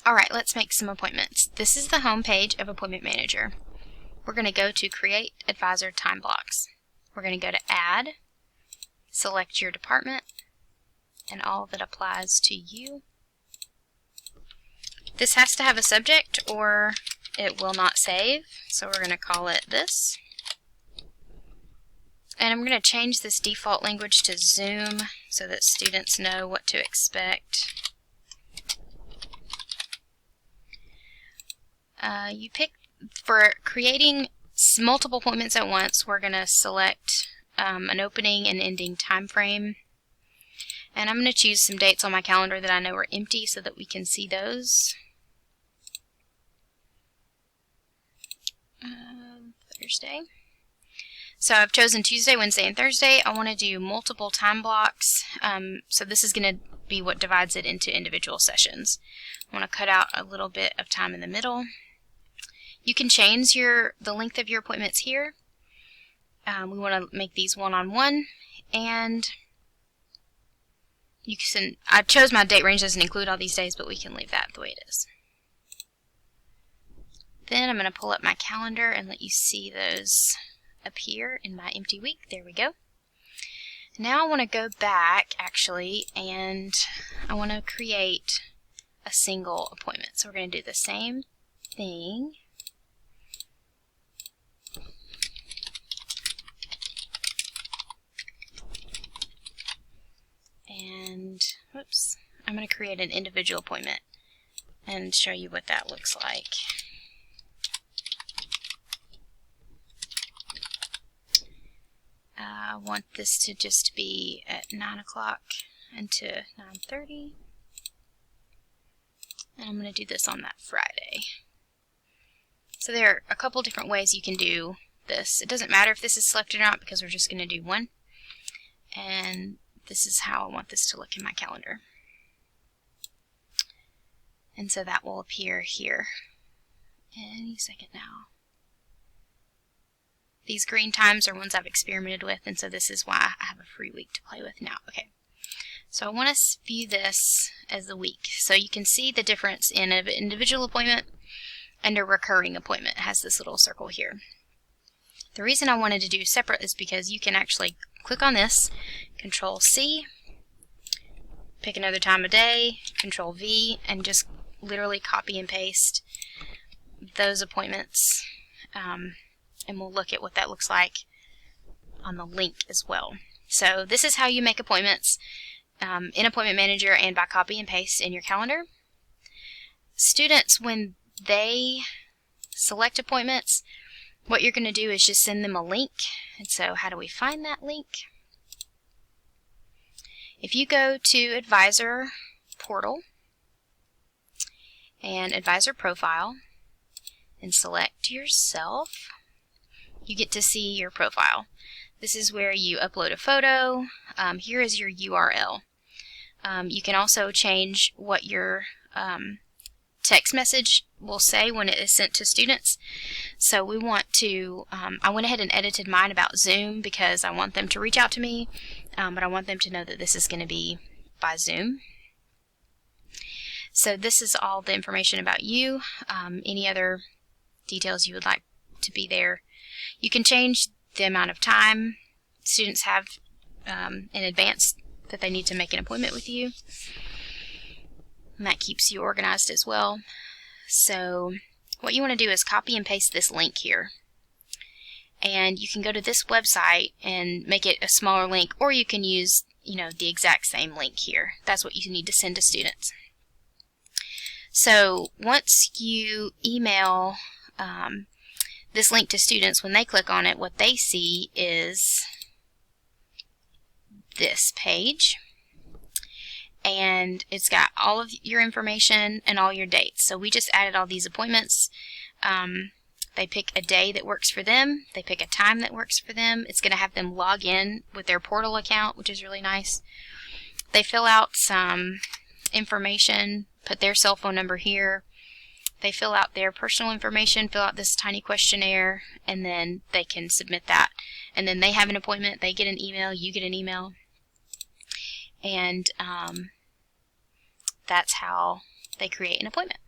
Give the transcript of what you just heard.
Alright, let's make some appointments. This is the home page of Appointment Manager. We're going to go to Create Advisor Time Blocks. We're going to go to Add, select your department, and all that applies to you. This has to have a subject or it will not save, so we're going to call it this. And I'm going to change this default language to Zoom so that students know what to expect. You pick, for creating multiple appointments at once, we're going to select an opening and ending time frame. And I'm going to choose some dates on my calendar that I know are empty so that we can see those. Thursday. So I've chosen Tuesday, Wednesday, and Thursday. I want to do multiple time blocks. So this is going to be what divides it into individual sessions. I want to cut out a little bit of time in the middle. You can change the length of your appointments here. We want to make these one-on-one, and you can. I chose my date range doesn't include all these days, but we can leave that the way it is. Then I'm going to pull up my calendar and let you see those appear in my empty week. There we go. Now I want to go back actually, and I want to create a single appointment. So we're going to do the same thing. And, whoops, I'm going to create an individual appointment and show you what that looks like. I want this to just be at 9 o'clock and to 9:30. And I'm going to do this on that Friday. So there are a couple different ways you can do this. It doesn't matter if this is selected or not because we're just going to do one. And this is how I want this to look in my calendar. And so that will appear here any second now. These green times are ones I've experimented with, and so this is why I have a free week to play with now. Okay, so I want to view this as the week. So you can see the difference in an individual appointment and a recurring appointment. It has this little circle here. The reason I wanted to do separate is because you can actually click on this, Control C, pick another time of day, Control V, and just literally copy and paste those appointments. And we'll look at what that looks like on the link as well. So this is how you make appointments in Appointment Manager and by copy and paste in your calendar. Students, when they select appointments, what you're going to do is just send them a link. And so how do we find that link? If you go to Advisor Portal and Advisor Profile and select yourself, you get to see your profile. This is where you upload a photo. Here is your URL. You can also change what your text message will say when it is sent to students. So we want to, I went ahead and edited mine about Zoom because I want them to reach out to me, but I want them to know that this is going to be by Zoom. So this is all the information about you. Any other details you would like to be there. You can change the amount of time students have in advance that they need to make an appointment with you. And that keeps you organized as well. So what you want to do is copy and paste this link here. And you can go to this website and make it a smaller link, or you can use, the exact same link here. That's what you need to send to students. So once you email this link to students, when they click on it, what they see is this page. And it's got all of your information and all your dates. So we just added all these appointments. They pick a day that works for them. They pick a time that works for them. It's going to have them log in with their portal account, which is really nice. They fill out some information, put their cell phone number here. They fill out their personal information, fill out this tiny questionnaire, and then they can submit that. And then they have an appointment, they get an email, you get an email. And that's how they create an appointment.